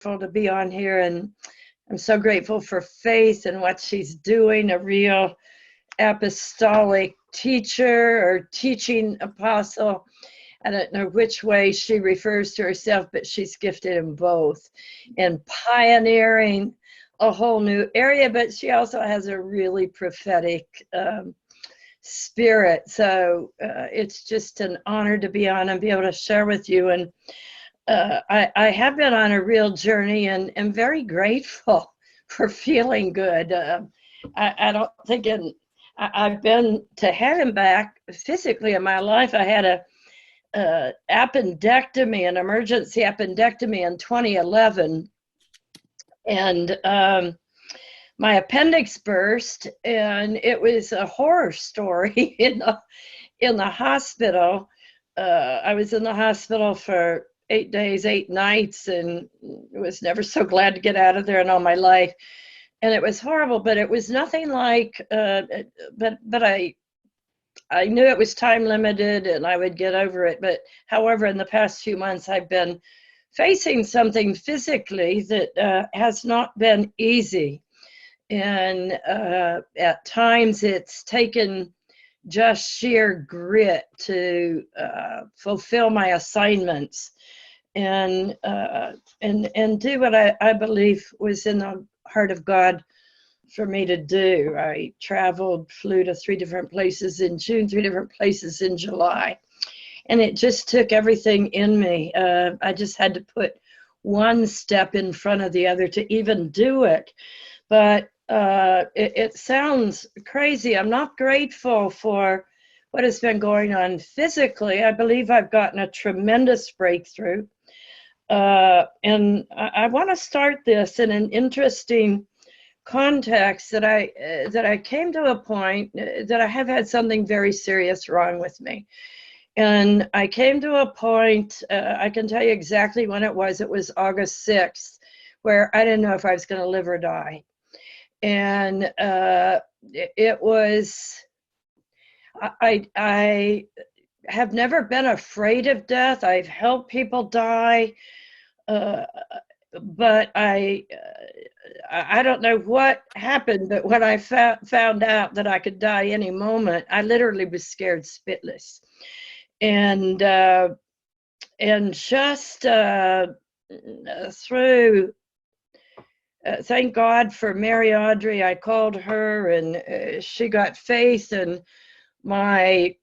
To be on here, and I'm so grateful for Faith and what she's doing, a real apostolic teacher or teaching apostle. I don't know which way she refers to herself, but she's gifted in both and pioneering a whole new area, but she also has a really prophetic spirit. So it's just an honor to be on and be able to share with you. And I have been on a real journey and am very grateful for feeling good. I don't think I've been to head and back physically in my life. I had a appendectomy, an emergency appendectomy in 2011. And my appendix burst, and it was a horror story in the hospital. I was in the hospital for 8 days, 8 nights, and was never so glad to get out of there in all my life. And it was horrible, but it was nothing like, but I knew it was time limited and I would get over it. But however, in the past few months, I've been facing something physically that has not been easy. And at times it's taken just sheer grit to fulfill my assignments and do what I believe was in the heart of God for me to do. I flew to 3 different places in June, 3 different places in July. And it just took everything in me. I just had to put one step in front of the other to even do it. But it sounds crazy. I'm not grateful for what has been going on physically. I believe I've gotten a tremendous breakthrough. And I want to start this in an interesting context that I came to a point that I have had something very serious wrong with me. And I came to a point, I can tell you exactly when it was. It was August 6th, where I didn't know if I was going to live or die. And it was, I have never been afraid of death. I've helped people die. But I don't know what happened, but when I found out that I could die any moment, I literally was scared spitless. And just through, thank God for Mary Audrey. I called her and she got Faith, and my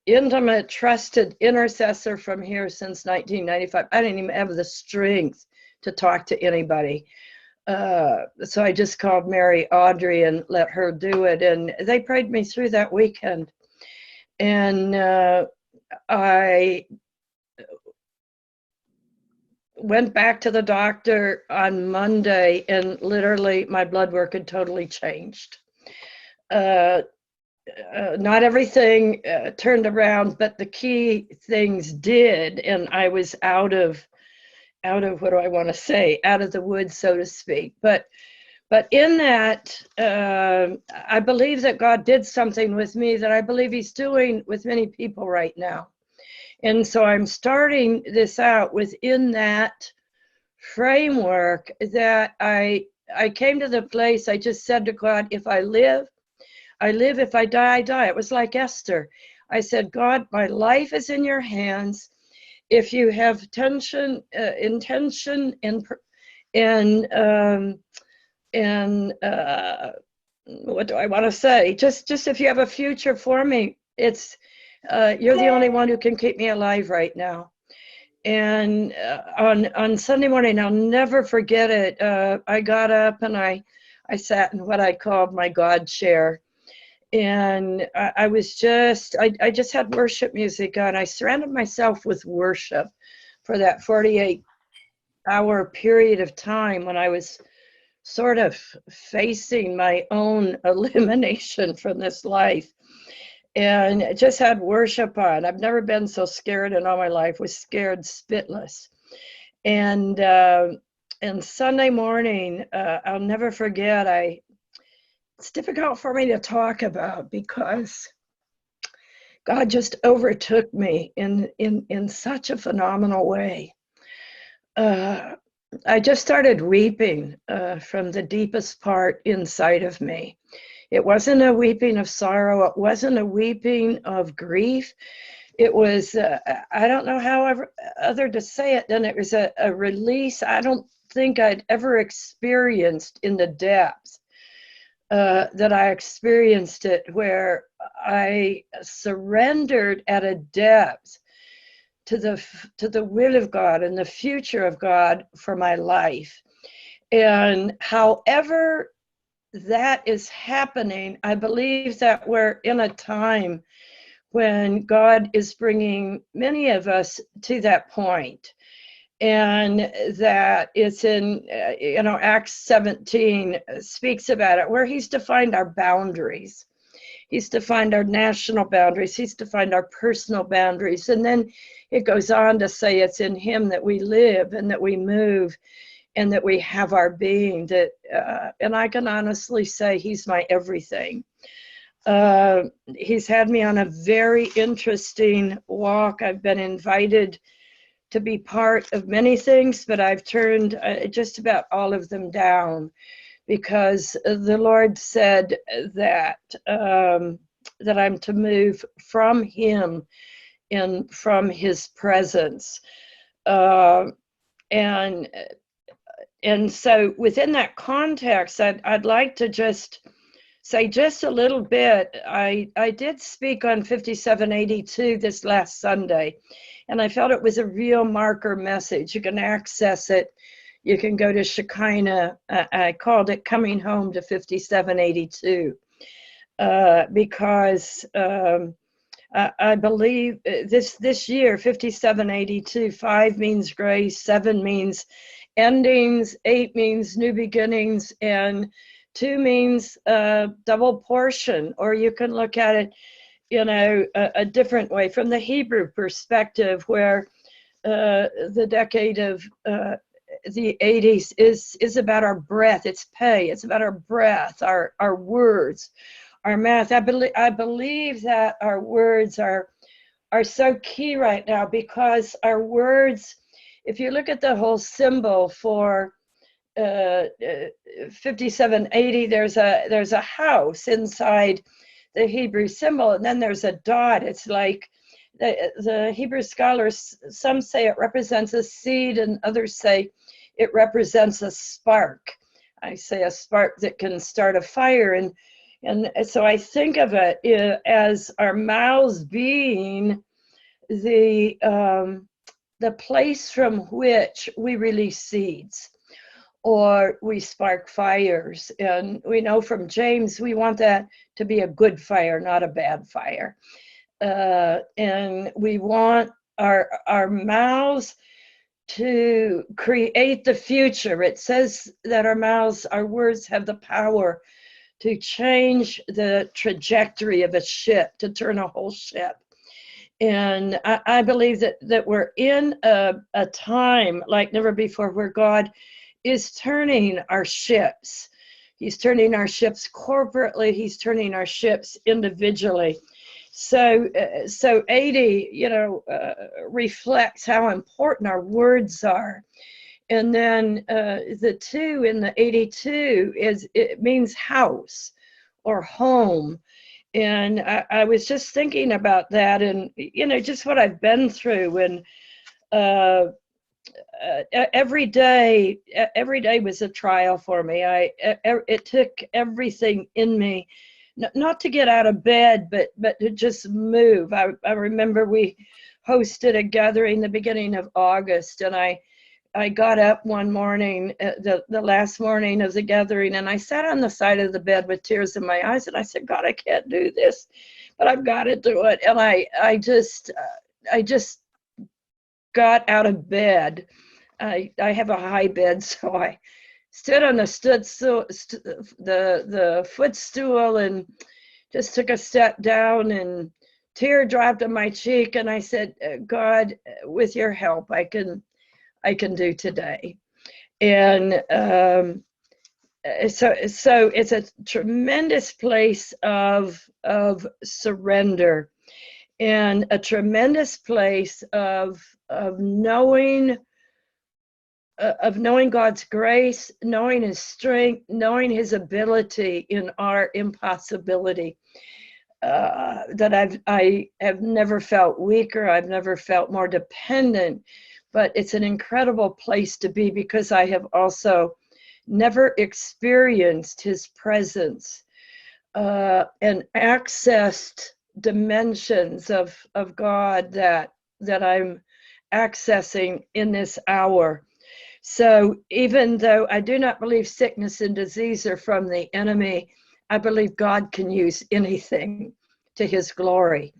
intimate, trusted intercessor from here since 1995. I didn't even have the strength to talk to anybody. So I just called Mary Audrey and let her do it. And they prayed me through that weekend. And I went back to the doctor on Monday, and literally my blood work had totally changed. Not everything turned around, but the key things did, and I was out of what do I want to say, out of the woods, so to speak. But in that, I believe that God did something with me that I believe he's doing with many people right now. And so I'm starting this out within that framework that I came to the place, I just said to God, if I live, I live. If I die, I die. It was like Esther. I said, God, my life is in your hands. If you have intention, and what do I want to say? Just if you have a future for me, it's you're the only one who can keep me alive right now. And on Sunday morning, I'll never forget it. I got up and I sat in what I called my God chair. And I just had worship music on. I surrounded myself with worship for that 48-hour period of time when I was sort of facing my own elimination from this life. And just had worship on. I've never been so scared in all my life, was scared spitless. And Sunday morning, I'll never forget, it's difficult for me to talk about because God just overtook me in such a phenomenal way. I just started weeping from the deepest part inside of me. It wasn't a weeping of sorrow. It wasn't a weeping of grief. It was, I don't know how other to say it, then it was a release I don't think I'd ever experienced in the depths that I experienced it, where I surrendered at a depth to the will of God and the future of God for my life. And however that is happening, I believe that we're in a time when God is bringing many of us to that point. And that it's in, Acts 17 speaks about it, where he's defined our boundaries. He's defined our national boundaries. He's defined our personal boundaries. And then it goes on to say it's in him that we live and that we move and that we have our being. And I can honestly say he's my everything. He's had me on a very interesting walk. I've been invited to be part of many things, but I've turned just about all of them down, because the Lord said that that I'm to move from him and from his presence. And so within that context, I'd like to just say just a little bit. I did speak on 5782 this last Sunday, and I felt it was a real marker message. You can access it. You can go to Shekinah. I called it Coming Home to 5782 because I believe this year, 5782, 5 means grace, 7 means endings, 8 means new beginnings, and 2 means double portion. Or you can look at it, a different way from the Hebrew perspective, where the decade of the 80s is about our breath. It's pay. It's about our breath, our words, our math. I believe that our words are so key right now, because our words, if you look at the whole symbol for 5780, there's a house inside the Hebrew symbol, and then there's a dot. It's like the Hebrew scholars, some say it represents a seed, and others say it represents a spark. I say a spark that can start a fire. And so I think of it as our mouths being the place from which we release seeds, or we spark fires. And we know from James, we want that to be a good fire, not a bad fire. And we want our mouths to create the future. It says that our words have the power to change the trajectory of a ship, to turn a whole ship. And I believe that we're in a time like never before, where God is turning our ships. He's turning our ships corporately. He's turning our ships individually. So 80, reflects how important our words are. And then the 2 in the 82 it means house or home. And I was just thinking about that, and just what I've been through. And every day was a trial for me. It took everything in me, not to get out of bed, but to just move. I remember we hosted a gathering the beginning of August, and I got up one morning, the last morning of the gathering, and I sat on the side of the bed with tears in my eyes, and I said, God, I can't do this, but I've got to do it. And I just got out of bed. I have a high bed, so I stood on the footstool and just took a step down, and tear dropped on my cheek, and I said, God, with your help, I can do today. And so it's a tremendous place of surrender, and a tremendous place of knowing of knowing God's grace, knowing His strength, knowing His ability in our impossibility. That I have never felt weaker. I've never felt more dependent, but it's an incredible place to be because I have also never experienced His presence and accessed dimensions of God that I'm accessing in this hour. So even though I do not believe sickness and disease are from the enemy, I believe God can use anything to His glory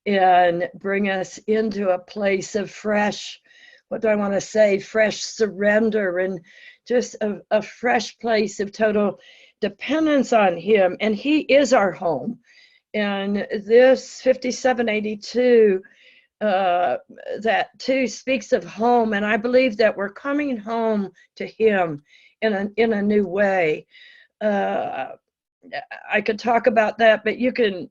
and bring us into a place of fresh, what do I want to say, fresh surrender and just a fresh place of total dependence on Him. And He is our home. And this 5782, that too speaks of home. And I believe that we're coming home to Him in a new way. I could talk about that, but you can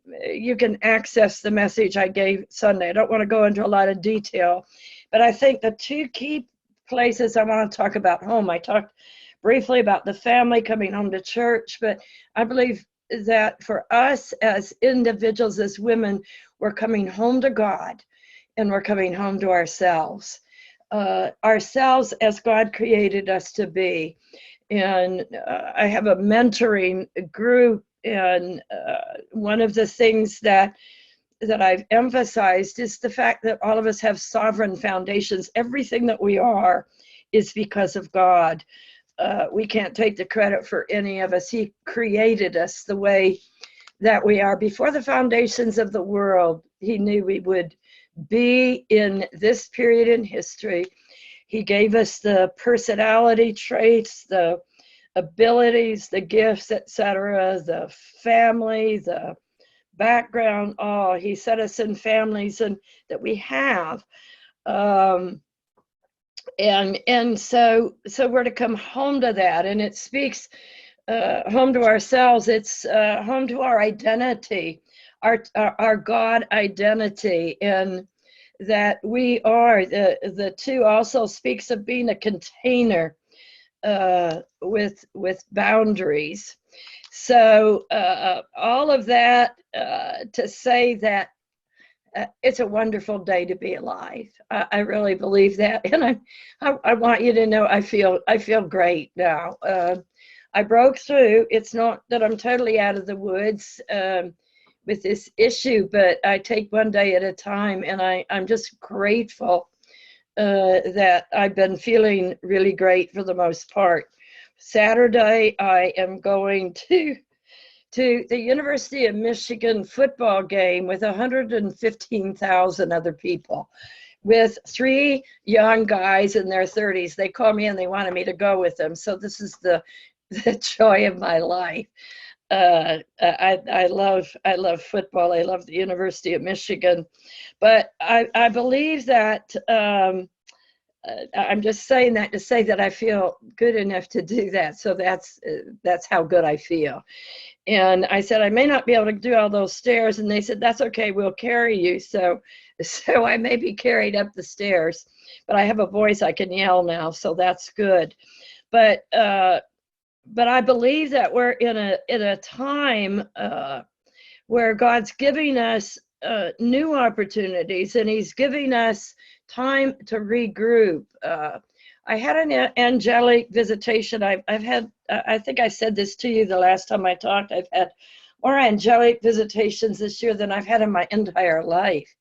access the message I gave Sunday. I don't want to go into a lot of detail, but I think the two key places I want to talk about home. I talked briefly about the family coming home to church, but I believe that for us as individuals, as women, we're coming home to God and we're coming home to ourselves. Ourselves as God created us to be. And I have a mentoring group, and one of the things that I've emphasized is the fact that all of us have sovereign foundations. Everything that we are is because of God. We can't take the credit for any of us. He created us the way that we are. Before the foundations of the world, He knew we would be in this period in history. He gave us the personality traits, the abilities, the gifts, etc., the family, the background. Oh, He set us in families and that we have. And so we're to come home to that. And it speaks home to ourselves. It's home to our identity, our God identity. And that we are, the two also speaks of being a container with boundaries. So all of that to say that it's a wonderful day to be alive. I really believe that, and I want you to know I feel great now. I broke through. It's not that I'm totally out of the woods with this issue, but I take one day at a time, and I'm just grateful that I've been feeling really great for the most part. Saturday, I am going to the University of Michigan football game with 115,000 other people, with 3 young guys in their 30s. They called me and they wanted me to go with them. So this is the joy of my life. I love football. I love the University of Michigan, but I believe that I'm just saying that to say that I feel good enough to do that. So that's how good I feel. And I said I may not be able to do all those stairs, and they said that's okay. We'll carry you. So I may be carried up the stairs, but I have a voice. I can yell now, so that's good. But I believe that we're in a time where God's giving us new opportunities, and He's giving us time to regroup. I had an angelic visitation. I've had, I think I said this to you the last time I talked, I've had more angelic visitations this year than I've had in my entire life,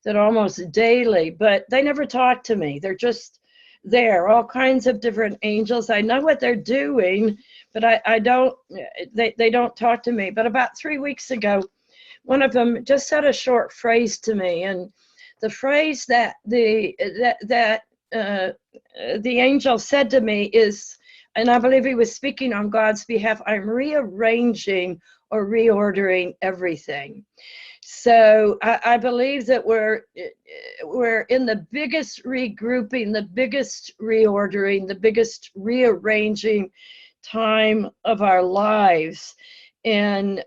that almost daily, but they never talk to me. They're just there, all kinds of different angels. I know what they're doing, but I don't, they don't talk to me. But about 3 weeks ago, one of them just said a short phrase to me, and the phrase that the angel said to me is, and I believe he was speaking on God's behalf, I'm rearranging or reordering everything. So I believe that we're in the biggest regrouping, the biggest reordering, the biggest rearranging time of our lives. And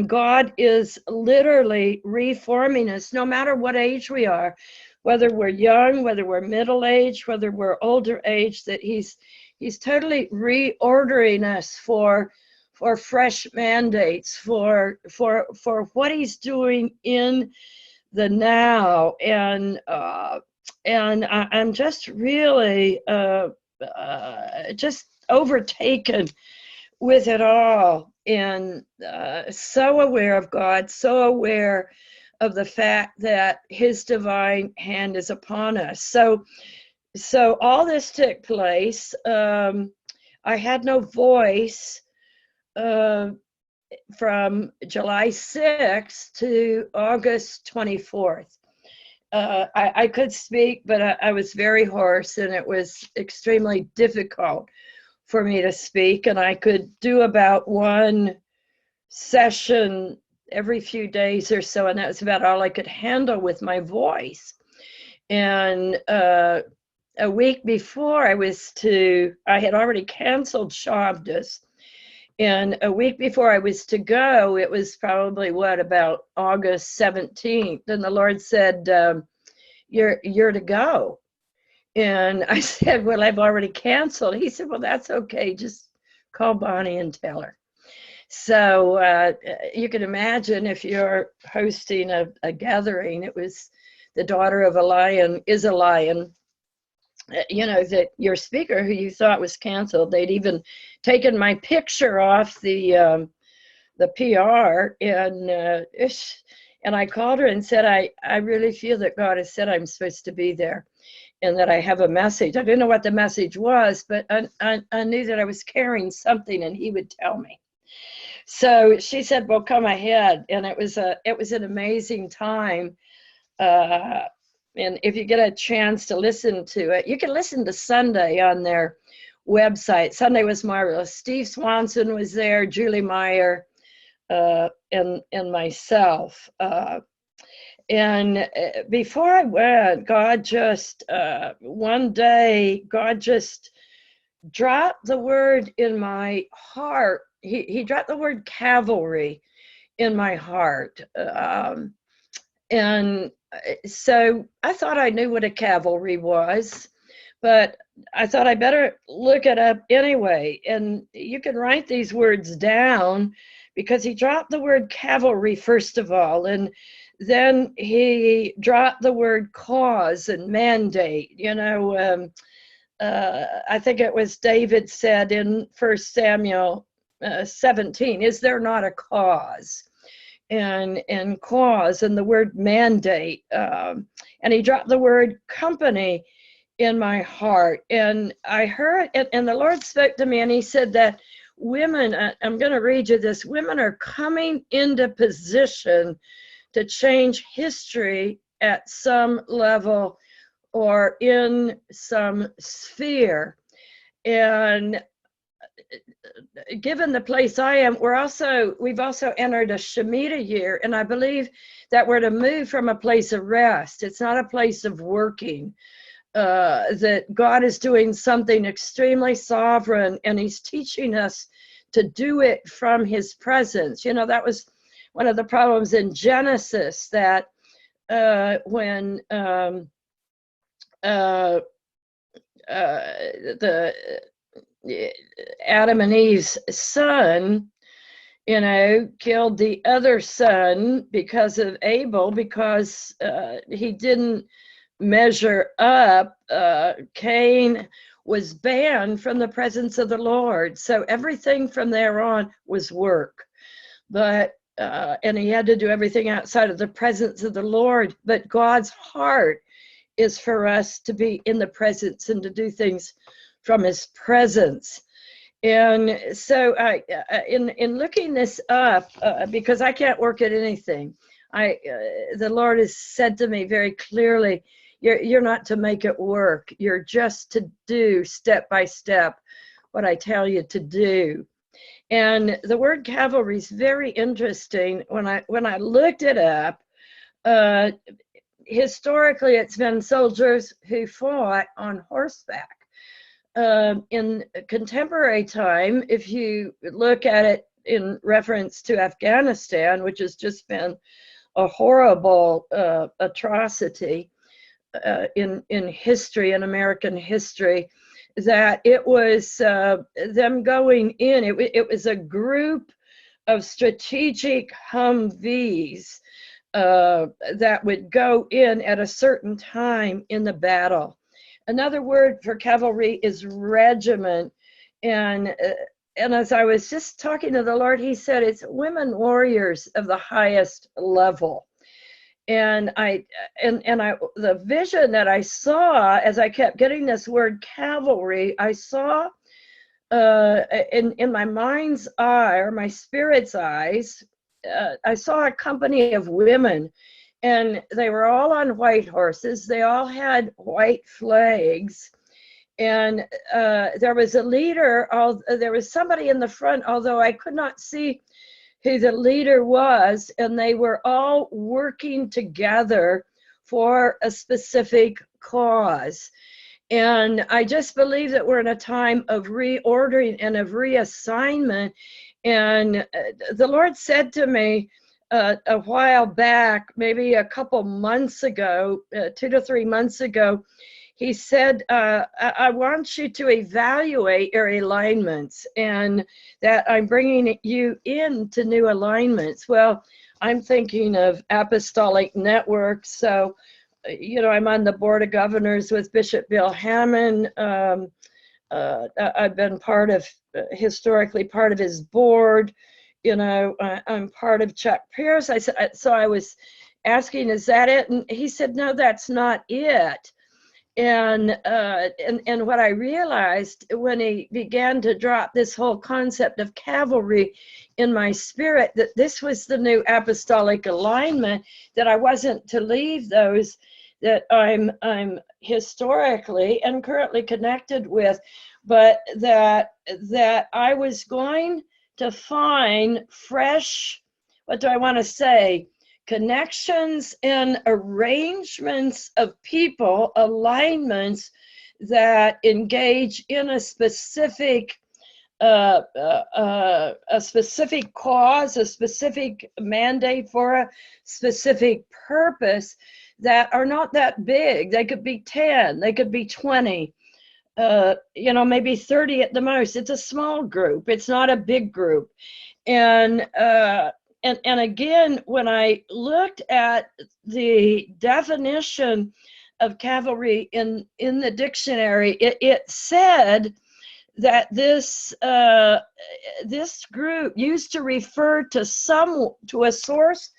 God is literally reforming us, no matter what age we are. whether we're young, whether we're middle-aged, whether we're older age, that he's totally reordering us for fresh mandates, for what he's doing in the now. And I'm just really just overtaken with it all, and so aware of God, so aware of the fact that his divine hand is upon us. So all this took place. I had no voice from July 6th to August 24th. I could speak, but I was very hoarse, and it was extremely difficult for me to speak. And I could do about one session every few days or so, and that was about all I could handle with my voice. And a week before I had already canceled Shabdas. And a week before I was to go, it was probably about August 17th. And the Lord said, you're to go. And I said, well, I've already canceled. He said, well, that's okay. Just call Bonnie and tell her. So you can imagine, if you're hosting a gathering, it was the daughter of a lion is a lion. You know, that your speaker, who you thought was canceled, they'd even taken my picture off the PR, and I called her and said, I really feel that God has said I'm supposed to be there, and that I have a message. I didn't know what the message was, but I knew that I was carrying something, and he would tell me. So she said, well, come ahead. And it was an amazing time. And if you get a chance to listen to it, you can listen to Sunday on their website. Sunday was marvelous. Steve Swanson was there, Julie Meyer, and myself. And before I went, God just, one day, God just dropped the word in my heart. He dropped the word cavalry in my heart. And so I thought I knew what a cavalry was, but I thought I better look it up anyway. And you can write these words down, because he dropped the word cavalry first of all, and then he dropped the word cause and mandate. You know, I think it was David said in 1 Samuel 17, is there not a cause? And cause, and the word mandate, and he dropped the word company in my heart. And I heard, and the Lord spoke to me, and he said that women, I'm going to read you this, women are coming into position to change history at some level or in some sphere. And given the place I am, we've also entered a Shemitah year, and I believe that we're to move from a place of rest. It's not a place of working. That God is doing something extremely sovereign, and he's teaching us to do it from his presence. You know, that was one of the problems in Genesis, that when Adam and Eve's son, you know, killed the other son because of Abel, because he didn't measure up. Cain was banned from the presence of the Lord. So everything from there on was work. But and he had to do everything outside of the presence of the Lord. But God's heart is for us to be in the presence and to do things from his presence. And so in looking this up, because I can't work at anything, the Lord has said to me very clearly, you're not to make it work. You're just to do step by step what I tell you to do. And the word cavalry is very interesting. When I looked it up, historically it's been soldiers who fought on horseback. In contemporary time, if you look at it in reference to Afghanistan, which has just been a horrible atrocity, in history, in American history, that it was them going in. It was a group of strategic Humvees that would go in at a certain time in the battle. Another word for cavalry is regiment, and as I was just talking to the Lord, He said it's women warriors of the highest level. And the vision that I saw as I kept getting this word cavalry, I saw in my mind's eye, or my spirit's eyes, I saw a company of women, and they were all on white horses. They all had white flags, and there was a leader. There was somebody in the front, although I could not see who the leader was, and they were all working together for a specific cause. And I just believe that we're in a time of reordering and of reassignment. And the Lord said to me a while back, maybe a couple months ago, 2 to 3 months ago, He said, I want you to evaluate your alignments, and that I'm bringing you into new alignments. Well, I'm thinking of apostolic networks. So, I'm on the board of governors with Bishop Bill Hammond. I've been historically part of his board. I'm part of Chuck Pierce. So I was asking, is that it? And he said, no, that's not it. And what I realized when he began to drop this whole concept of cavalry in my spirit, that this was the new apostolic alignment, that I wasn't to leave those that I'm historically and currently connected with, but that I was going to find fresh, what do I want to say, connections and arrangements of people, alignments that engage in a specific cause, a specific mandate for a specific purpose, that are not that big. They could be 10, they could be 20, maybe 30 at the most. It's a small group. It's not a big group. And again, when I looked at the definition of cavalry in the dictionary, it said that this group used to refer to a source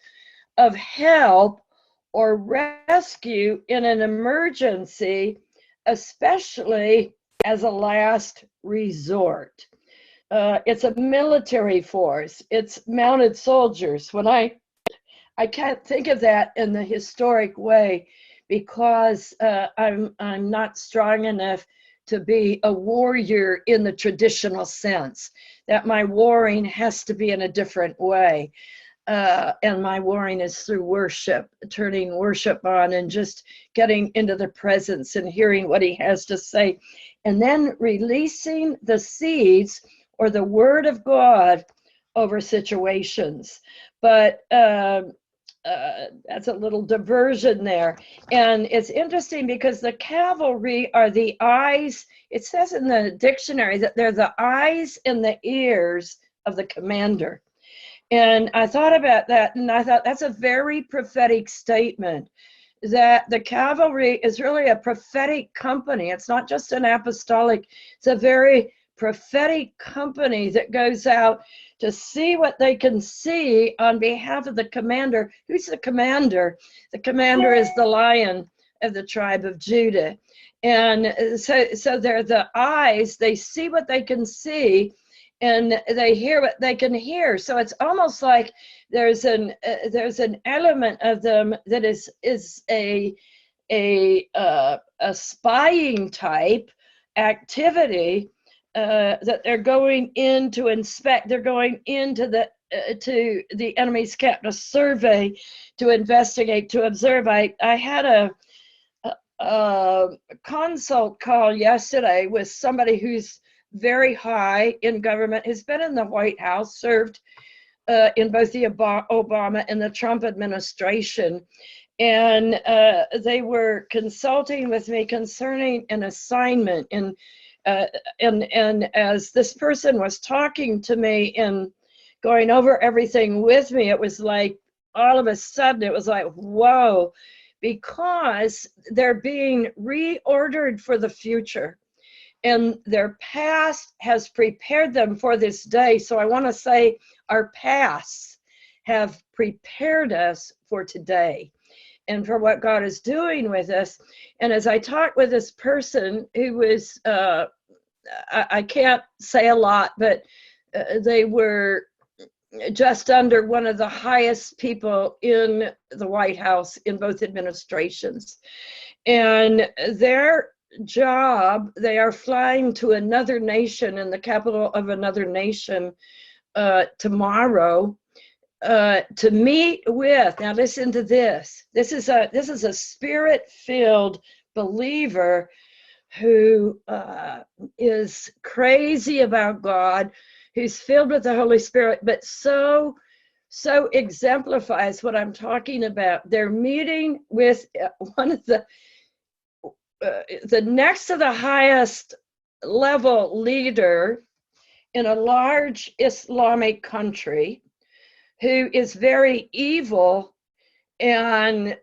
of help or rescue in an emergency, especially as a last resort. It's a military force. It's mounted soldiers. When I can't think of that in the historic way, because I'm not strong enough to be a warrior in the traditional sense, that my warring has to be in a different way. And my warring is through worship, turning worship on and just getting into the presence and hearing what He has to say, and then releasing the seeds or the word of God over situations. But that's a little diversion there. And it's interesting because the cavalry are the eyes. It says in the dictionary that they're the eyes and the ears of the commander. And I thought about that, and I thought that's a very prophetic statement, that the cavalry is really a prophetic company. It's not just an apostolic, it's a very prophetic company that goes out to see what they can see on behalf of the commander. Who's the commander? The commander is the Lion of the tribe of Judah. And so they're the eyes. They see what they can see, and they hear what they can hear. So it's almost like there's an element of them that is a spying type activity, that they're going in to inspect. They're going into to the enemy's camp to survey, to investigate, to observe. I had a consult call yesterday with somebody who's very high in government, has been in the White House, served in both the Obama and the Trump administration. And they were consulting with me concerning an assignment. And as this person was talking to me and going over everything with me, it was like all of a sudden it was like, whoa, because they're being reordered for the future. And their past has prepared them for this day. So I want to say our pasts have prepared us for today and for what God is doing with us. And as I talked with this person who was, I can't say a lot, but they were just under one of the highest people in the White House in both administrations. And their job, they are flying to another nation, in the capital of another nation tomorrow, to meet with, now listen to this, this is a spirit-filled believer who is crazy about God, who's filled with the Holy Spirit, but so exemplifies what I'm talking about. They're meeting with one of the next to the highest level leader in a large Islamic country, who is very evil. And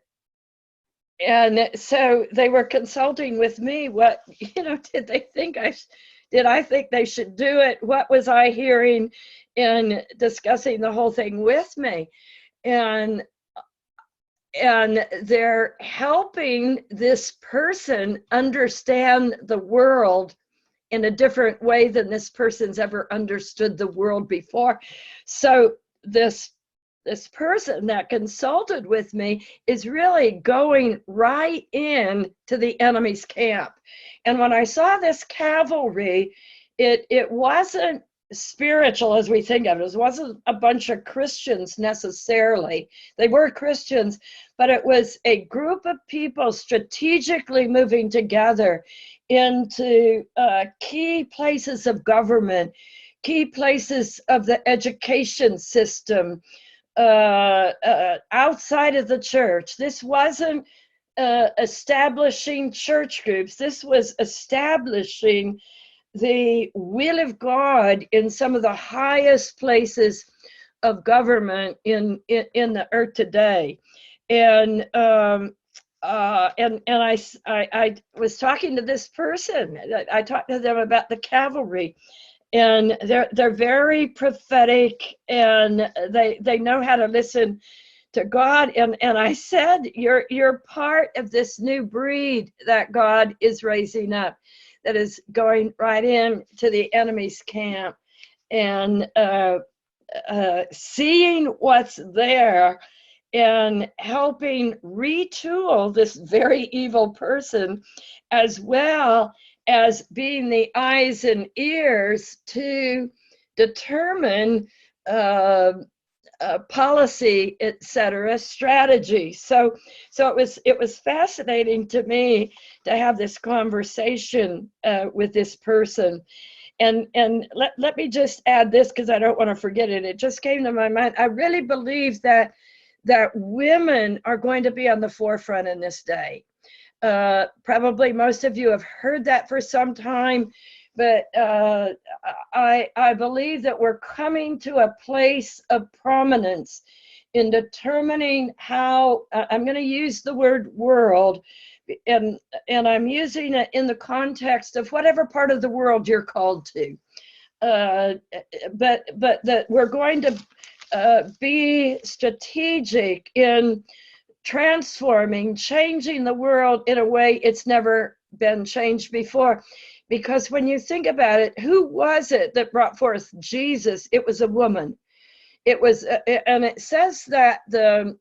so they were consulting with me, what, did I think they should do it? What was I hearing in discussing the whole thing with me? And they're helping this person understand the world in a different way than this person's ever understood the world before. So this person that consulted with me is really going right in to the enemy's camp. And when I saw this cavalry, it wasn't spiritual as we think of it. It wasn't a bunch of Christians necessarily. They were Christians, but it was a group of people strategically moving together into key places of government, key places of the education system, outside of the church. This wasn't establishing church groups. This was establishing the will of God in some of the highest places of government in the earth today. And I was talking to this person. I talked to them about the cavalry, and they're very prophetic, and they know how to listen to God. And I said, you're part of this new breed that God is raising up, that is going right in to the enemy's camp and seeing what's there and helping retool this very evil person, as well as being the eyes and ears to determine policy, etc., strategy. So it was fascinating to me to have this conversation with this person. And let me just add this, because I don't want to forget it. It just came to my mind. I really believe that women are going to be on the forefront in this day. Probably most of you have heard that for some time, but I believe that we're coming to a place of prominence in determining how, I'm going to use the word world, and I'm using it in the context of whatever part of the world you're called to. But that we're going to be strategic in transforming, changing the world in a way it's never been changed before. Because when you think about it, who was it that brought forth Jesus? It was a woman. It was, and it says that the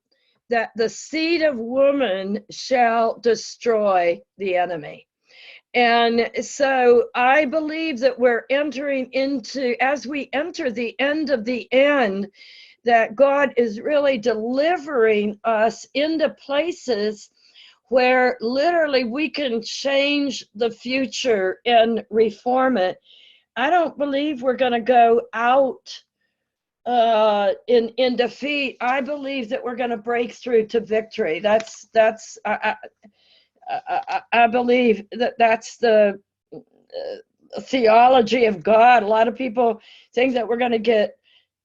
seed of woman shall destroy the enemy. And so I believe that we're entering into, as we enter the end of the end, that God is really delivering us into places where literally we can change the future and reform it. I don't believe we're going to go out in defeat. I believe that we're going to break through to victory. I believe that that's the theology of God. A lot of people think that we're going to get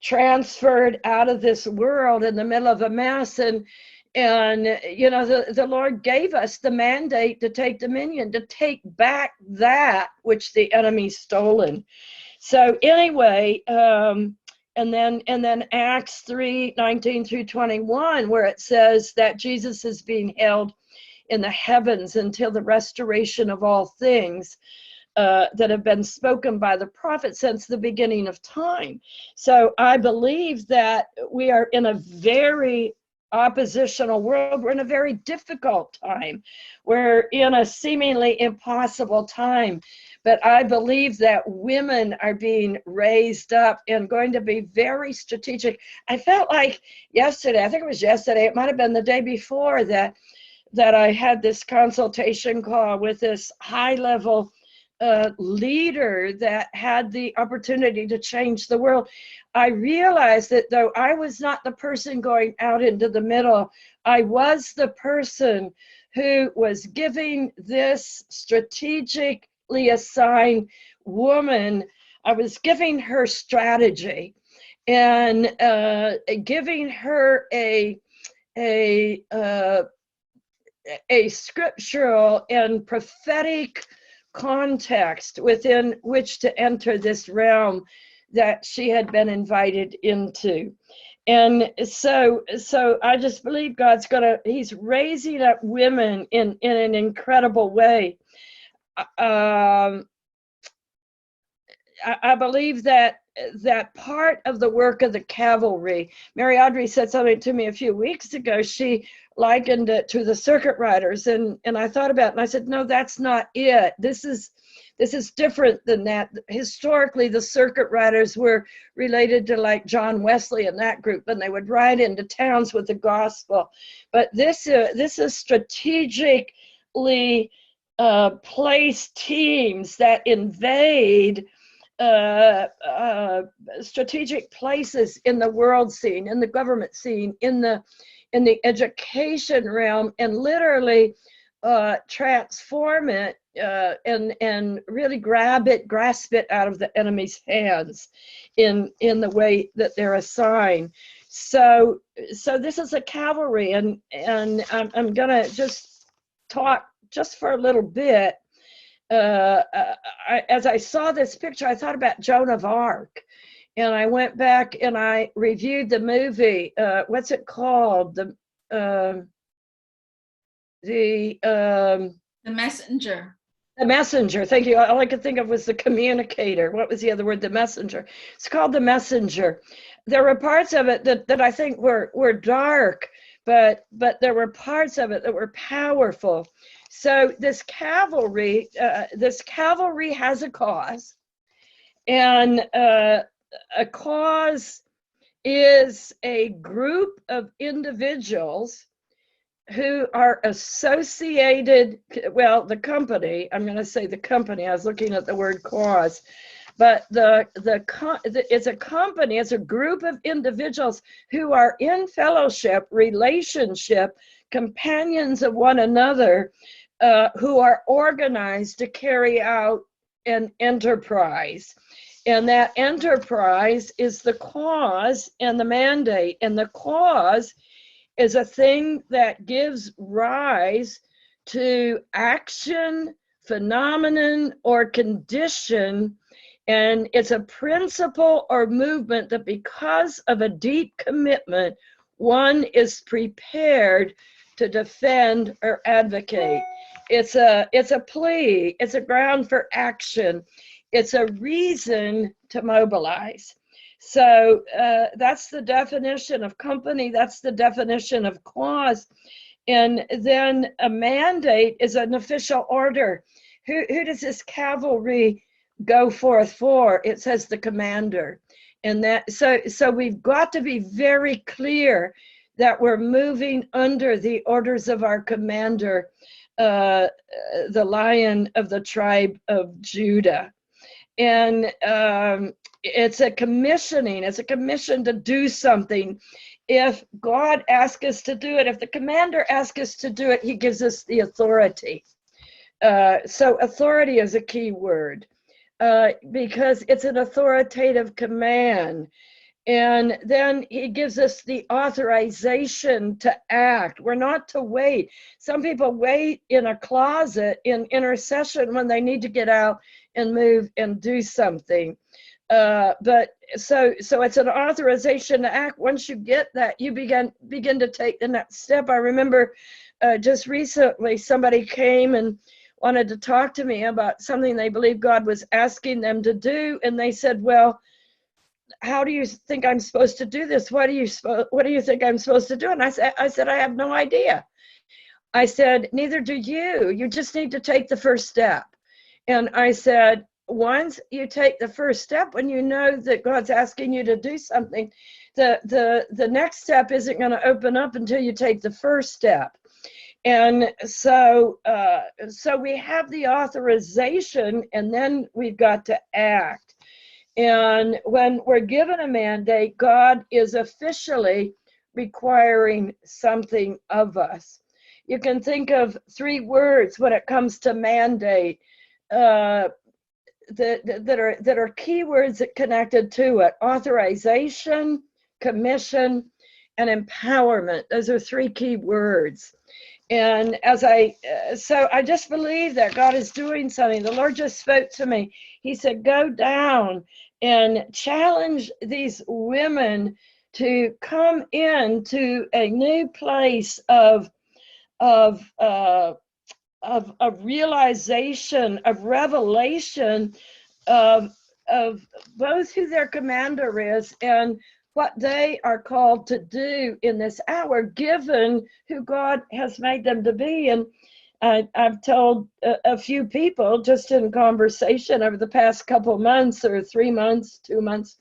transferred out of this world in the middle of a mess, and you know, the Lord gave us the mandate to take dominion, to take back that which the enemy's stolen. So anyway, and then Acts 3:19 through 21, where it says that Jesus is being held in the heavens until the restoration of all things that have been spoken by the prophet since the beginning of time. So I believe that we are in a very oppositional world. We're in a very difficult time. We're in a seemingly impossible time. But I believe that women are being raised up and going to be very strategic. I felt like yesterday, I think it was yesterday, it might have been the day before, that I had this consultation call with this high-level leader that had the opportunity to change the world. I realized that though I was not the person going out into the middle, I was the person who was giving this strategically assigned woman, I was giving her strategy and giving her a scriptural and prophetic context within which to enter this realm that she had been invited into. And so I just believe he's raising up women in an incredible way. I believe that part of the work of the cavalry, Mary Audrey said something to me a few weeks ago. She likened it to the circuit riders, and I thought about it, and I said, no, that's not it. This is different than that. Historically, the circuit riders were related to like John Wesley and that group, and they would ride into towns with the gospel. But this is strategically placed teams that invade strategic places in the world scene, in the government scene, in the education realm, and literally transform it and really grasp it out of the enemy's hands in the way that they're assigned. So this is a cavalry, and I'm gonna just talk just for a little bit. As I saw this picture, I thought about Joan of Arc, and I went back and I reviewed the movie. What's it called? The Messenger. The Messenger. Thank you. All I could think of was the communicator. What was the other word? The Messenger. It's called The Messenger. There were parts of it that I think were dark, but there were parts of it that were powerful. So this cavalry has a cause, and a cause is a group of individuals who are associated, well, the company, I'm going to say the company, I was looking at the word cause, but it's a company, it's a group of individuals who are in fellowship, relationship, companions of one another, who are organized to carry out an enterprise. And that enterprise is the cause and the mandate. And the cause is a thing that gives rise to action, phenomenon, or condition. And it's a principle or movement that, because of a deep commitment, one is prepared to defend or advocate. It's a plea, it's a ground for action, it's a reason to mobilize. So that's the definition of company, that's the definition of cause. And then a mandate is an official order. Who does this cavalry go forth for? It says the commander. And that so we've got to be very clear that we're moving under the orders of our commander, the Lion of the tribe of Judah. And it's a commissioning. It's a commission to do something. If God asks us to do it, if the commander asks us to do it, he gives us the authority. So authority is a key word because it's an authoritative command. And then he gives us the authorization to act. We're not to wait. Some people wait in a closet in intercession when they need to get out and move and do something. But so it's an authorization to act. Once you get that, you begin to take the next step. I remember just recently somebody came and wanted to talk to me about something they believed God was asking them to do, and they said, "Well, how do you think I'm supposed to do this? What do you think I'm supposed to do?" And I said, "I have no idea." I said, "Neither do you. You just need to take the first step." And I said, once you take the first step, when you know that God's asking you to do something, the next step isn't going to open up until you take the first step. And so we have the authorization, and then we've got to act. And when we're given a mandate, God is officially requiring something of us. You can think of 3 words when it comes to mandate that are keywords that connected to it: authorization, commission, and empowerment. Those are 3 key words. And so I just believe that God is doing something. The Lord just spoke to me. He said, "Go down and challenge these women to come into a new place of realization, of revelation of both who their commander is and what they are called to do in this hour, given who God has made them to be." And I've told a few people just in conversation over the past couple months, or 3 months, 2 months,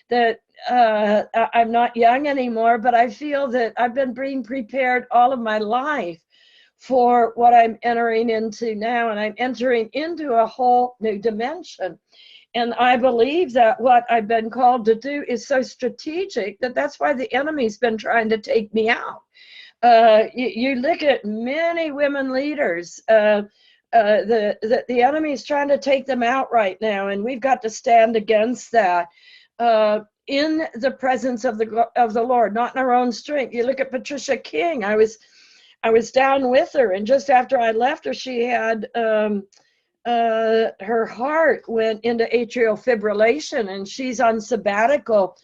that I'm not young anymore, but I feel that I've been being prepared all of my life for what I'm entering into now. And I'm entering into a whole new dimension. And I believe that what I've been called to do is so strategic that that's why the enemy's been trying to take me out. You look at many women leaders, the enemy is trying to take them out right now, and we've got to stand against that in the presence of the Lord, not in our own strength. You look at Patricia King. I was down with her, and just after I left her, she had her heart went into atrial fibrillation, and she's on sabbatical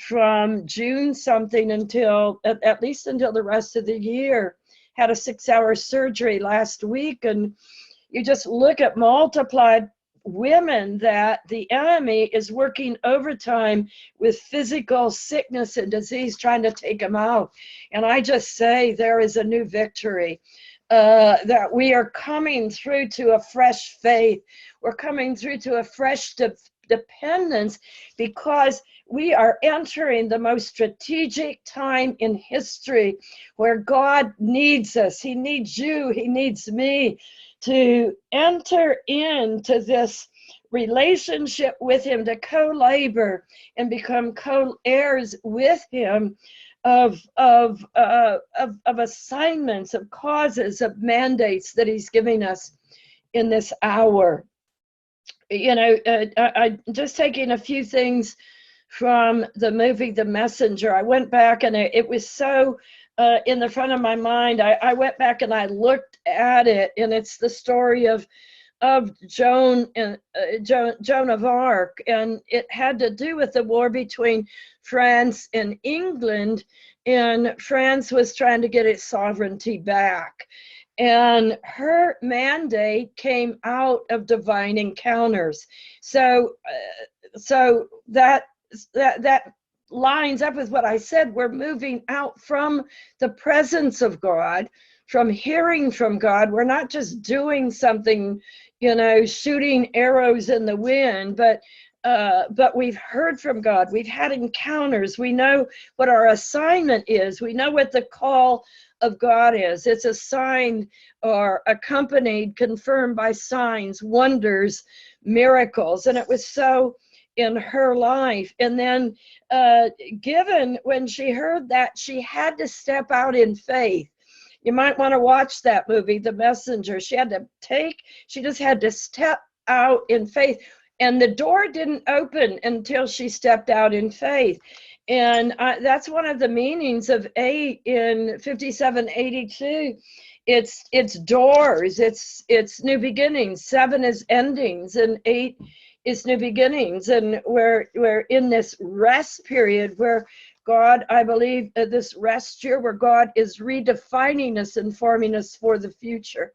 from June something until at least until the rest of the year. Had a 6-hour surgery last week, and you just look at multiplied women that the enemy is working overtime with physical sickness and disease, trying to take them out. And I just say there is a new victory. That we are coming through to a fresh faith. We're coming through to a fresh dependence, because we are entering the most strategic time in history where God needs us. He needs you. He needs me to enter into this relationship with him, to co-labor and become co-heirs with him of assignments, of causes, of mandates that he's giving us in this hour. You know, I just taking a few things from the movie The Messenger. I went back, and it was so in the front of my mind. I went back and I looked at it, and it's the story of Joan of Arc, and it had to do with the war between France and England, and France was trying to get its sovereignty back. And her mandate came out of divine encounters. So that lines up with what I said. We're moving out from the presence of God, from hearing from God. We're not just doing something, you know, shooting arrows in the wind, but we've heard from God. We've had encounters. We know what our assignment is. We know what the call of God is. It's a sign or accompanied, confirmed by signs, wonders, miracles, and it was so in her life. And then given when she heard that, she had to step out in faith. You might want to watch that movie, The Messenger. She just had to step out in faith. And the door didn't open until she stepped out in faith. And that's one of the meanings of 8 in 5782. It's doors, it's new beginnings. 7 is endings, and 8 is new beginnings. And we're in this rest period where God, I believe, this rest year where God is redefining us and forming us for the future.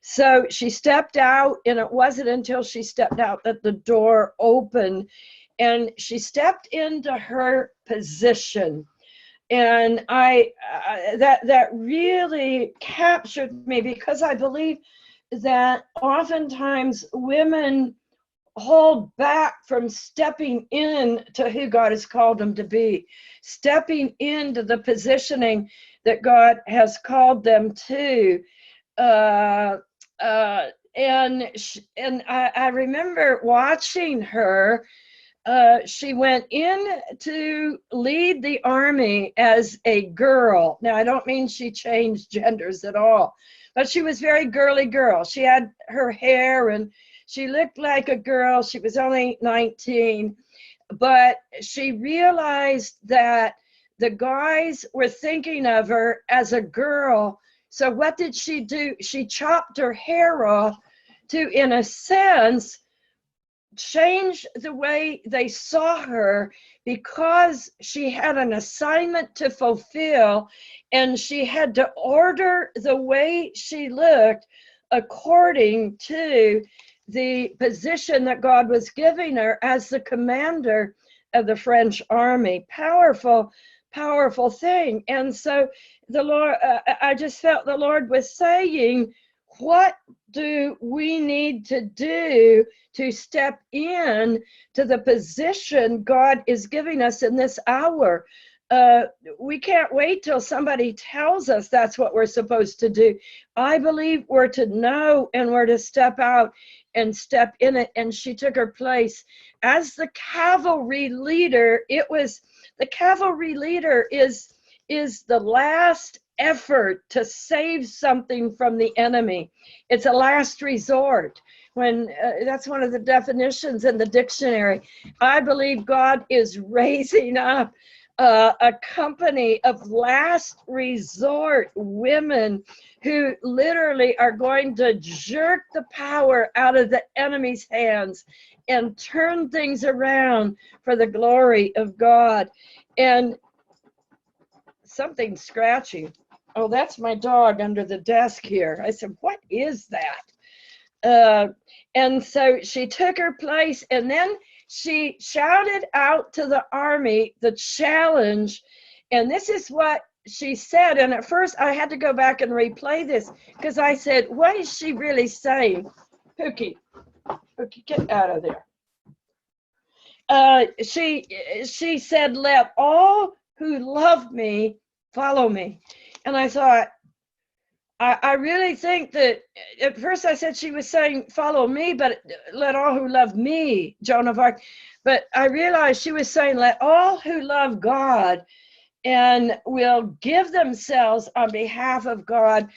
So she stepped out, and it wasn't until she stepped out that the door opened, and she stepped into her position. And that really captured me, because I believe that oftentimes women hold back from stepping in to who God has called them to be, stepping into the positioning that God has called them to. And I remember watching her. She went in to lead the army as a girl. Now, I don't mean she changed genders at all, but she was very girly girl. She had her hair, and she looked like a girl. She was only 19, but she realized that the guys were thinking of her as a girl. So what did she do? She chopped her hair off to, in a sense, change the way they saw her, because she had an assignment to fulfill, and she had to order the way she looked according to the position that God was giving her as the commander of the French army. Powerful, powerful thing. And so the Lord, I just felt the Lord was saying, what do we need to do to step in to the position God is giving us in this hour? We can't wait till somebody tells us that's what we're supposed to do. I believe we're to know, and we're to step out and step in it. And she took her place as the cavalry leader. The cavalry leader is the last effort to save something from the enemy. It's a last resort. That's one of the definitions in the dictionary. I believe God is raising up a company of last resort women who literally are going to jerk the power out of the enemy's hands and turn things around for the glory of God. And something scratchy. Oh, that's my dog under the desk here. I said, what is that? And so she took her place, and then she shouted out to the army the challenge. And this is what she said. And at first I had to go back and replay this, because I said, what is she really saying? Pookie, get out of there. She said, let all who love me follow me. And I thought, I really think that at first I said she was saying, follow me, but let all who love me, Joan of Arc. But I realized she was saying, let all who love God and will give themselves on behalf of God,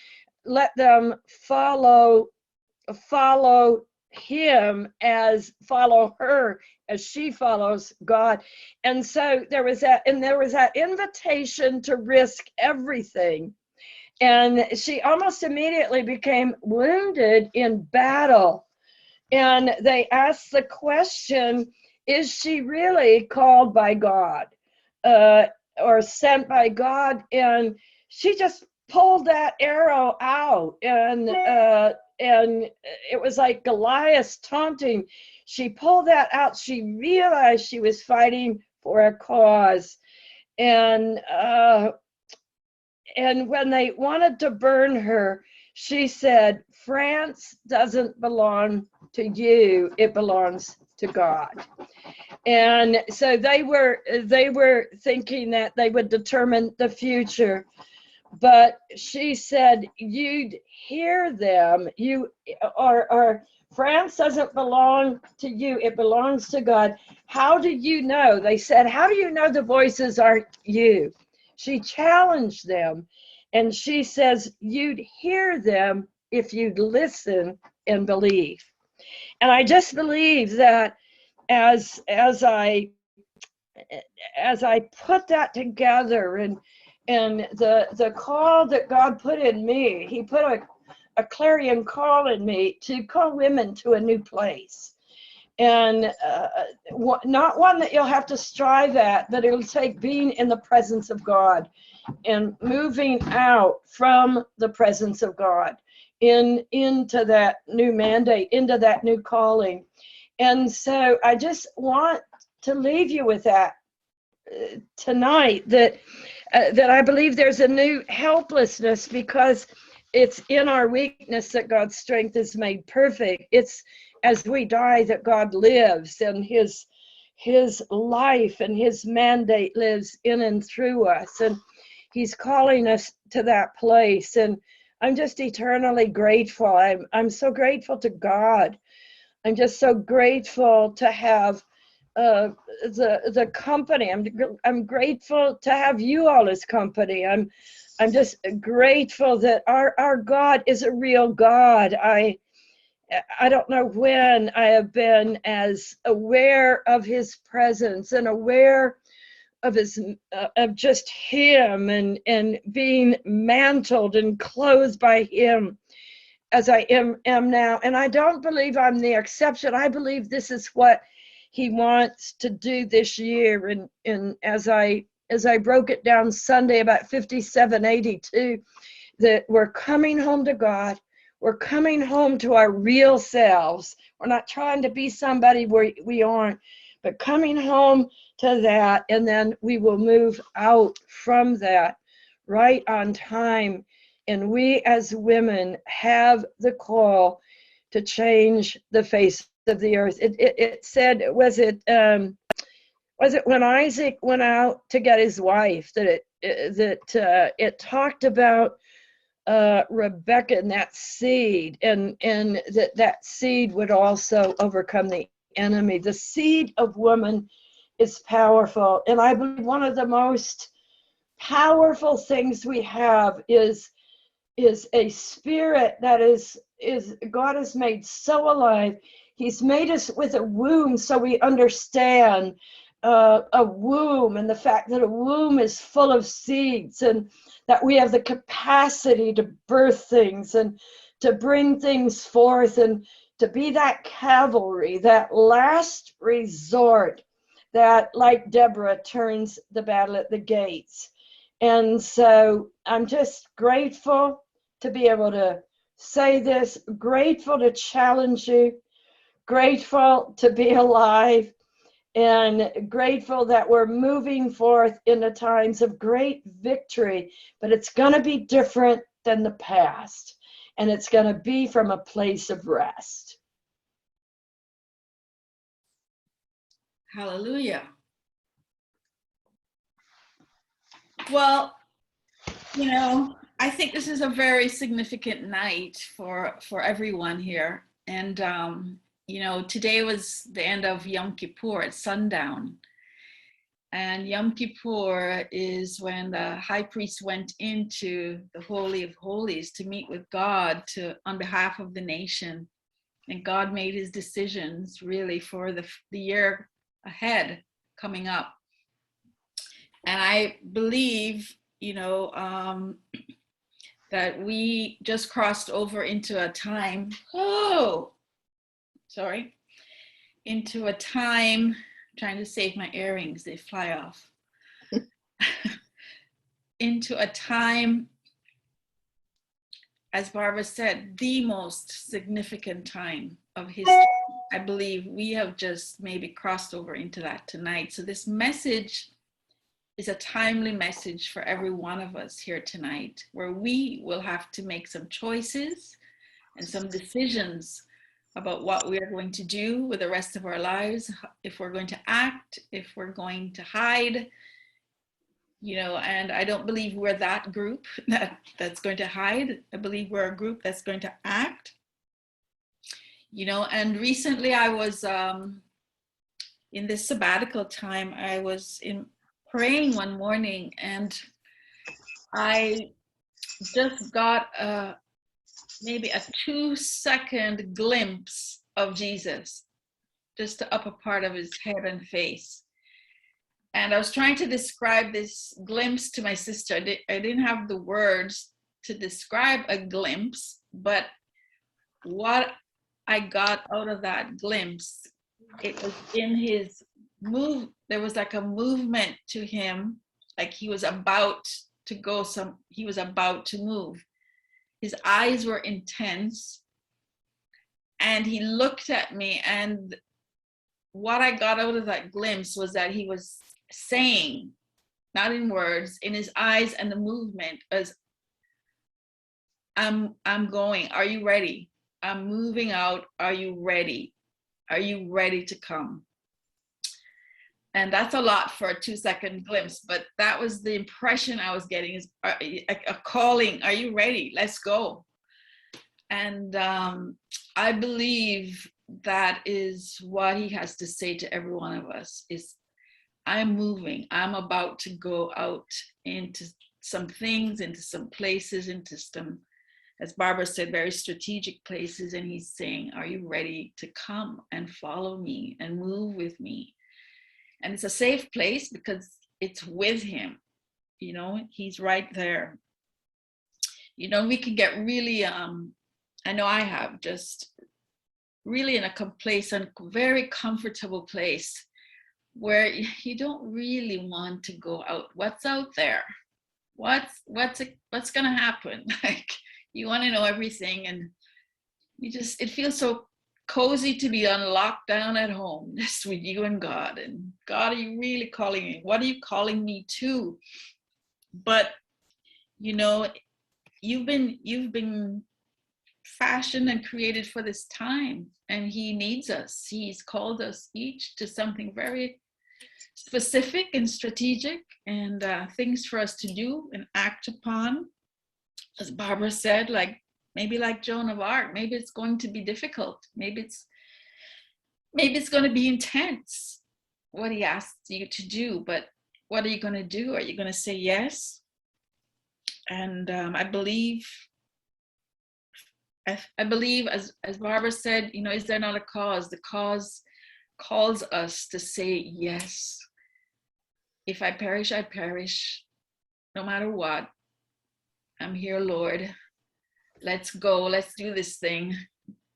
let them follow him as follow her as she follows God. And so there was that invitation to risk everything. And she almost immediately became wounded in battle. And they asked the question, is she really called by God or sent by God? And she just pulled that arrow out, and it was like Goliath taunting. She pulled that out. She realized she was fighting for a cause. And when they wanted to burn her, she said, France doesn't belong to you, it belongs to God. And so they were thinking that they would determine the future. But she said, you'd hear them, you are France doesn't belong to you. It belongs to God. How do you know? They said, how do you know the voices aren't you? She challenged them. And she says, you'd hear them if you'd listen and believe. And I just believe that as I put that together, and the call that God put in me, he put a clarion call in me to call women to a new place. And not one that you'll have to strive at, but it'll take being in the presence of God and moving out from the presence of God into that new mandate, into that new calling. And so I just want to leave you with that tonight, that I believe there's a new helplessness, because it's in our weakness that God's strength is made perfect. It's as we die that God lives, and his life and his mandate lives in and through us, and he's calling us to that place. And I'm just eternally grateful. I'm so grateful to God. I'm just so grateful to have the company. I'm grateful to have you all as company. I'm just grateful that our God is a real God. I don't know when I have been as aware of his presence and aware of his of just him, and being mantled and clothed by him as I am now. And I don't believe I'm the exception. I believe this is what he wants to do this year. And as I broke it down Sunday about 5782, that we're coming home to God. We're coming home to our real selves. We're not trying to be somebody we aren't, but coming home to that, and then we will move out from that right on time. And we as women have the call to change the face of the earth. It said, was it when Isaac went out to get his wife, that it talked about Rebecca and that seed, and that seed would also overcome the enemy. The seed of woman is powerful, and I believe one of the most powerful things we have is a spirit that is God has made so alive. He's made us with a womb, so we understand a womb, and the fact that a womb is full of seeds, and that we have the capacity to birth things and to bring things forth, and to be that cavalry, that last resort that, like Deborah, turns the battle at the gates. And so I'm just grateful to be able to say this, grateful to challenge you, grateful to be alive, and grateful that we're moving forth into times of great victory. But it's going to be different than the past, and it's going to be from a place of rest. Hallelujah. Well, I think this is a very significant night for everyone here. And, today was the end of Yom Kippur at sundown. And Yom Kippur is when the high priest went into the Holy of Holies to meet with God on behalf of the nation. And God made his decisions really for the year ahead coming up. And I believe, that we just crossed over into a time, into a time, trying to save my earrings, they fly off. Into a time, as Barbara said, the most significant time of history. I believe we have just maybe crossed over into that tonight. So this message is a timely message for every one of us here tonight, where we will have to make some choices and some decisions about what we are going to do with the rest of our lives, if we're going to act, if we're going to hide, and I don't believe we're that group that's going to hide. I believe we're a group that's going to act. you know, and recently I was in this sabbatical time, I was praying one morning, and I just got maybe a 2-second glimpse of Jesus, just the upper part of his head and face. And I was trying to describe this glimpse to my sister. I didn't have the words to describe a glimpse, but what I got out of that glimpse, it was in his move. There was like a movement to him, like he was about to go he was about to move. His eyes were intense, and he looked at me, and what I got out of that glimpse was that he was saying, not in words, in his eyes and the movement, as I'm going. Are you ready? I'm moving out. Are you ready? Are you ready to come? And that's a lot for a 2-second glimpse, but that was the impression I was getting, is a calling. Are you ready? Let's go. And I believe that is what he has to say to every one of us, is I'm moving. I'm about to go out into some things, into some places, into some, as Barbara said, very strategic places. And he's saying, are you ready to come and follow me and move with me? And it's a safe place because it's with him. You know, he's right there. You know, we can get really, I know I have, just really in a complacent, very comfortable place where you don't really want to go out. What's out there? What's gonna happen? Like, you want to know everything, and it feels so cozy to be on lockdown at home, just with you and God. And God, are you really calling me? What are you calling me to? But you know, you've been fashioned and created for this time, and he needs us. He's called us each to something very specific and strategic, and things for us to do and act upon. As Barbara said, like, maybe like Joan of Arc, maybe it's going to be difficult. Maybe it's going to be intense, what he asks you to do. But what are you going to do? Are you going to say yes? And I believe, as Barbara said, you know, is there not a cause? The cause calls us to say yes. If I perish, I perish. No matter what, I'm here, Lord. Let's go. Let's do this thing.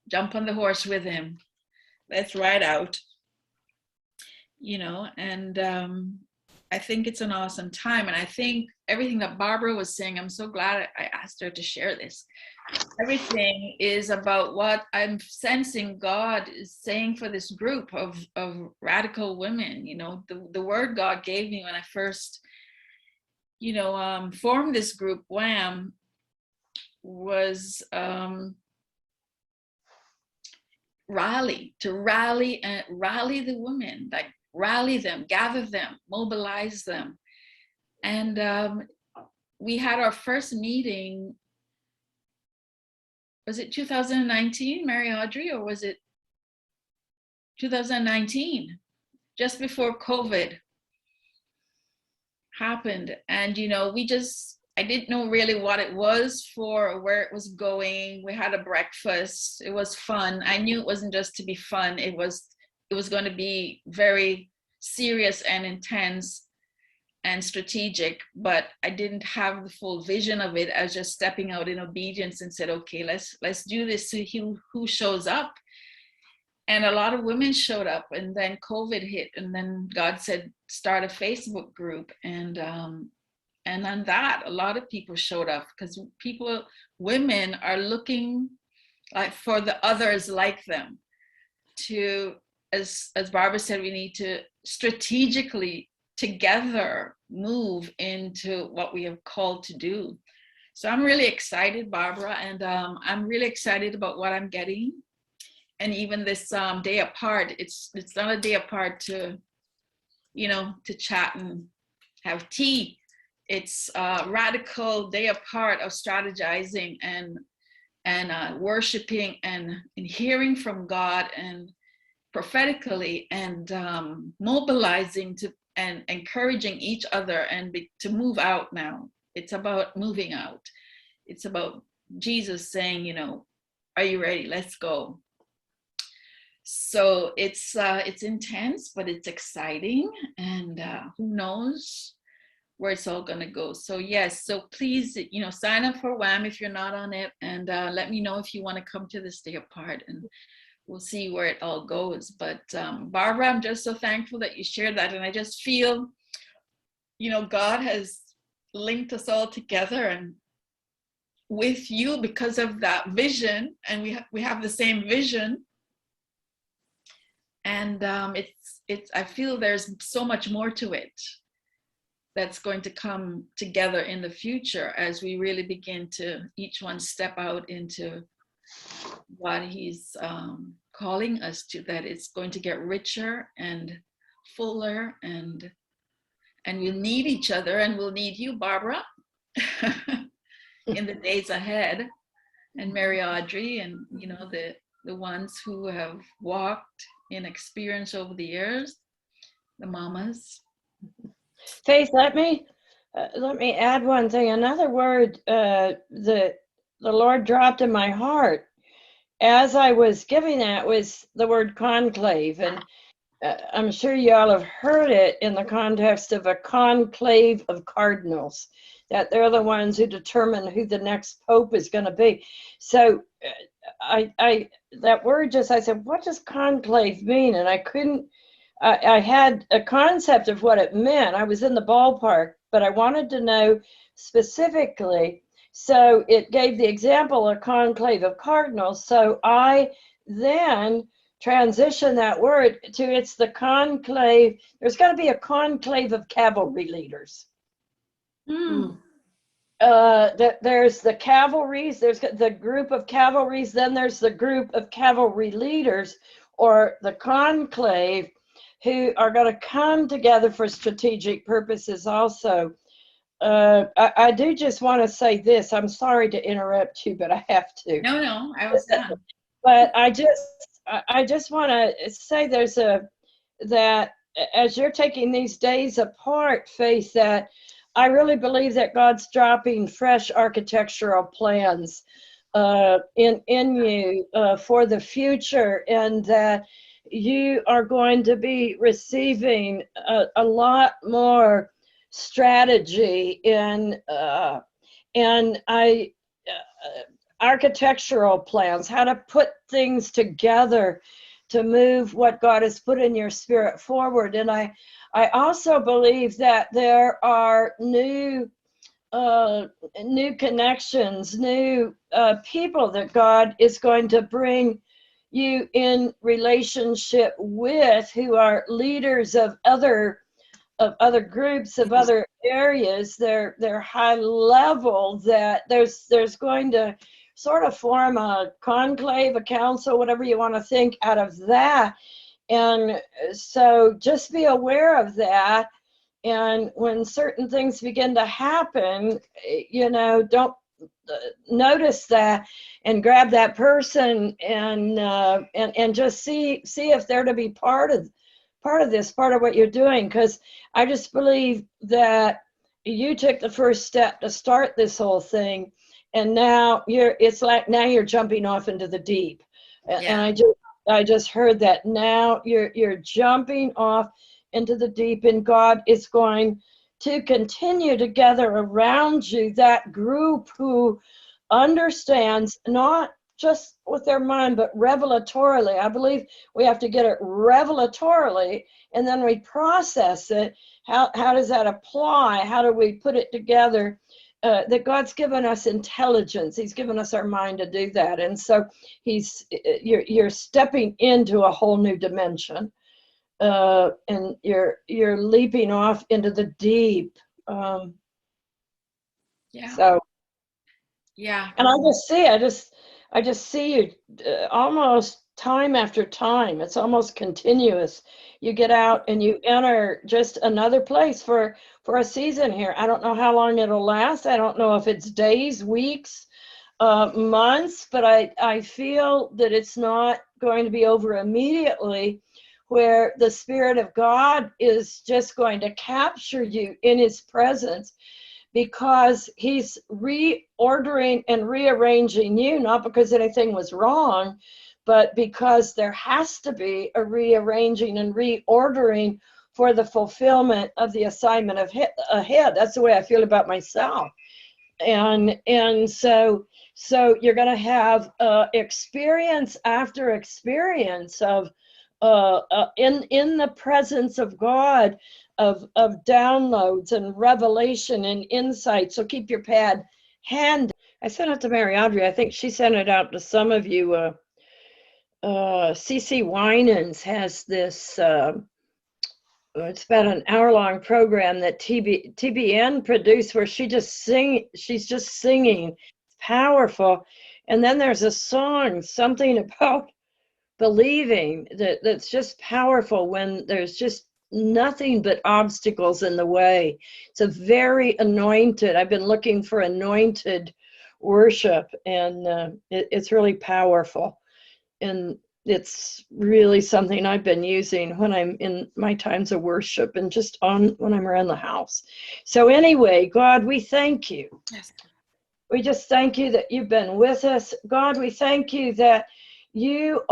Jump on the horse with him. Let's ride out. You know, and I think it's an awesome time. And I think everything that Barbara was saying, I'm so glad I asked her to share this. Everything is about what I'm sensing God is saying for this group of radical women. You know, the word God gave me when I first, you know, formed this group, WHAM, was rally the women, like rally them, gather them, mobilize them. And we had our first meeting, was it 2019, Mary Audrey, or was it 2019, just before COVID happened? And, you know, I didn't know really what it was for, or where it was going. We had a breakfast. It was fun. I knew it wasn't just to be fun. It was going to be very serious and intense and strategic, but I didn't have the full vision of it. I was just stepping out in obedience and said, okay, let's do this. So who shows up? And a lot of women showed up, and then COVID hit, and then God said, start a Facebook group. And on that, a lot of people showed up, because women are looking like for the others like them to, as Barbara said, we need to strategically together move into what we have called to do. So I'm really excited, Barbara, and I'm really excited about what I'm getting. And even this day apart, it's not a day apart to, you know, to chat and have tea. It's a radical day apart of strategizing worshiping and hearing from God and prophetically and mobilizing to and encouraging each other and to move out now. It's about moving out. It's about Jesus saying, you know, are you ready? Let's go. So it's intense, but it's exciting, and who knows where it's all going to go. So yes, so please, you know, sign up for WAM if you're not on it, and let me know if you want to come to the Stay Apart, and we'll see where it all goes. But Barbara, I'm just so thankful that you shared that, and I just feel, you know, God has linked us all together and with you because of that vision, and we have the same vision. And it's I feel there's so much more to it that's going to come together in the future as we really begin to each one step out into what he's calling us to, that it's going to get richer and fuller, and we'll need each other, and we'll need you, Barbara, in the days ahead, and Mary Audrey, and you know, the ones who have walked in experience over the years, the mamas. Faith, let me add one thing. Another word the Lord dropped in my heart as I was giving that was the word conclave, and I'm sure you all have heard it in the context of a conclave of cardinals, that they're the ones who determine who the next pope is going to be. So I that word just, I said, what does conclave mean? And I couldn't, I had a concept of what it meant. I was in the ballpark, but I wanted to know specifically. So it gave the example of conclave of cardinals. So I then transition that word to, it's the conclave. There's going to be a conclave of cavalry leaders. There's the cavalries, there's the group of cavalries, then there's the group of cavalry leaders, or the conclave, who are going to come together for strategic purposes also. I do just want to say this. I'm sorry to interrupt you, but I have to. No, I was done. But I just want to say that as you're taking these days apart, Faith, that I really believe that God's dropping fresh architectural plans in you for the future, and that you are going to be receiving a lot more strategy in architectural plans, how to put things together to move what God has put in your spirit forward. And I also believe that there are new connections, new people that God is going to bring you in relationship with, who are leaders of other groups, of other areas. They're high level, that there's going to sort of form a conclave, a council, whatever you want to think, out of that. And so just be aware of that. And when certain things begin to happen, you know, don't notice that and grab that person and just see if they're to be part of this, part of what you're doing. Because I just believe that you took the first step to start this whole thing, and now it's like now you're jumping off into the deep. Yeah. And I just heard that now you're jumping off into the deep, and God is going to continue to gather around you that group who understands, not just with their mind, but revelatorily. I believe we have to get it revelatorily, and then we process it. How does that apply? How do we put it together? That God's given us intelligence. He's given us our mind to do that. And so you're stepping into a whole new dimension. And you're leaping off into the deep. Yeah. So. Yeah. And I just see you almost time after time. It's almost continuous. You get out and you enter just another place for a season here. I don't know how long it'll last. I don't know if it's days, weeks, months, but I feel that it's not going to be over immediately, where the Spirit of God is just going to capture you in his presence, because he's reordering and rearranging you, not because anything was wrong, but because there has to be a rearranging and reordering for the fulfillment of the assignment of ahead. That's the way I feel about myself. And so you're going to have experience after experience of in the presence of God, of downloads and revelation and insight. So keep your pad handy. I sent it to Mary Audrey. I think she sent it out to some of you. CC Winans has this. It's about an hour-long program that TBN produced, where she's just singing. It's powerful. And then there's a song, something about believing, that's just powerful when there's just nothing but obstacles in the way. It's a very anointed. I've been looking for anointed worship, and it's really powerful. And it's really something I've been using when I'm in my times of worship and just when I'm around the house. So anyway, God, we thank you. Yes. We just thank you that you've been with us. God, we thank you that you're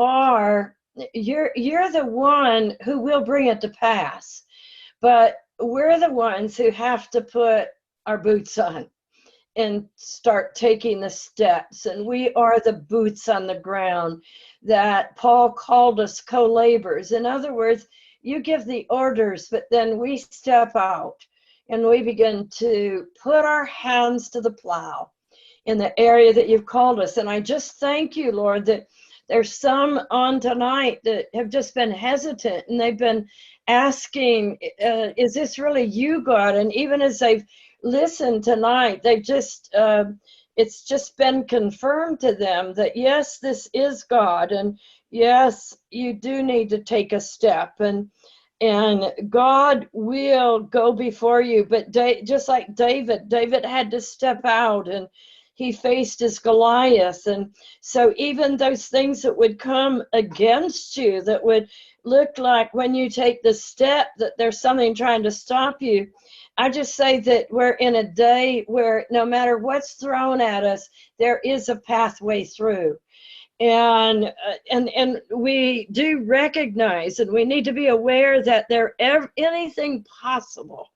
the one who will bring it to pass. But we're the ones who have to put our boots on and start taking the steps. And we are the boots on the ground that Paul called us co-laborers. In other words, you give the orders, but then we step out and we begin to put our hands to the plow in the area that you've called us. And I just thank you, Lord, that there's some on tonight that have just been hesitant, and they've been asking, is this really you, God? And even as they've listened tonight, they've just, it's just been confirmed to them that, yes, this is God. And yes, you do need to take a step. And God will go before you. But just like David had to step out, and he faced his Goliath. And so even those things that would come against you, that would look like when you take the step that there's something trying to stop you, I just say that we're in a day where no matter what's thrown at us, there is a pathway through. And we do recognize, and we need to be aware that anything possible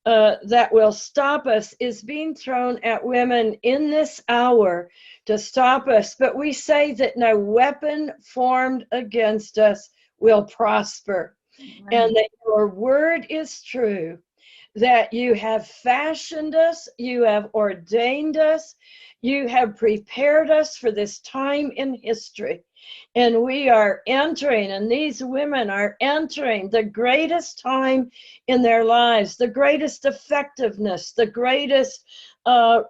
that will stop us is being thrown at women in this hour to stop us. But we say that no weapon formed against us will prosper. Right. And that your word is true, that you have fashioned us, you have ordained us, you have prepared us for this time in history. And we are entering, and these women are entering the greatest time in their lives, the greatest effectiveness, the greatest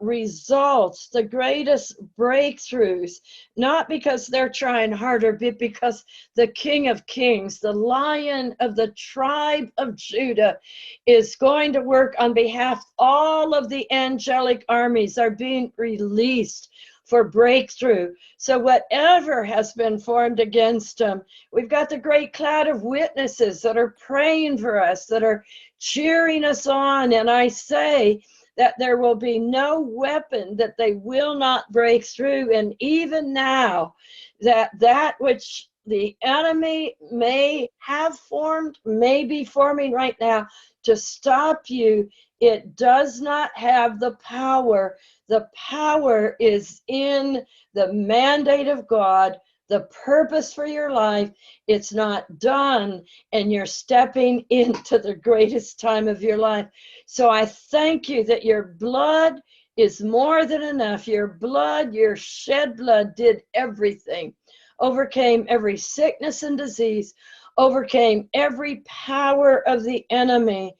results, the greatest breakthroughs, not because they're trying harder, but because the King of Kings, the Lion of the tribe of Judah, is going to work on behalf. All of the angelic armies are being released for breakthrough. So whatever has been formed against them, we've got the great cloud of witnesses that are praying for us, that are cheering us on. And I say that there will be no weapon that they will not break through. And even now, that which the enemy may have formed, may be forming right now to stop you, it does not have the power. The power is in the mandate of God, the purpose for your life. It's not done, and you're stepping into the greatest time of your life. So I thank you that your blood is more than enough. Your blood, your shed blood, did everything. Overcame every sickness and disease, overcame every power of the enemy,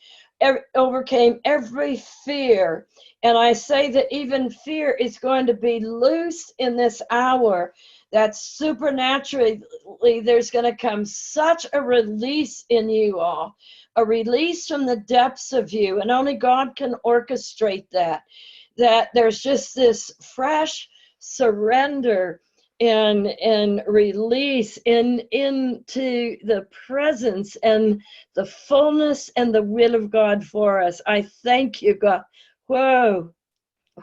overcame every fear. And I say that even fear is going to be loose in this hour, that supernaturally there's going to come such a release in you all, a release from the depths of you, and only God can orchestrate that there's just this fresh surrender and release into the presence and the fullness and the will of God for us. I thank you, God. Whoa,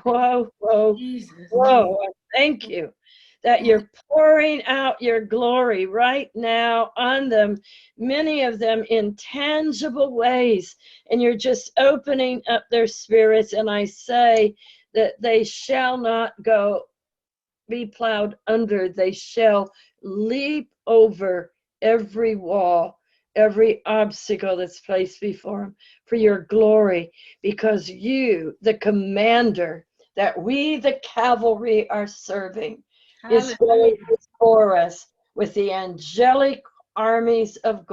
whoa, whoa, Jesus. whoa. I thank you that you're pouring out your glory right now on them, many of them in tangible ways, and you're just opening up their spirits. And I say that they shall not be plowed under. They shall leap over every wall, every obstacle that's placed before them for your glory, because you, the commander that we, the cavalry, are serving, is Hallelujah. going before us with the angelic armies of God.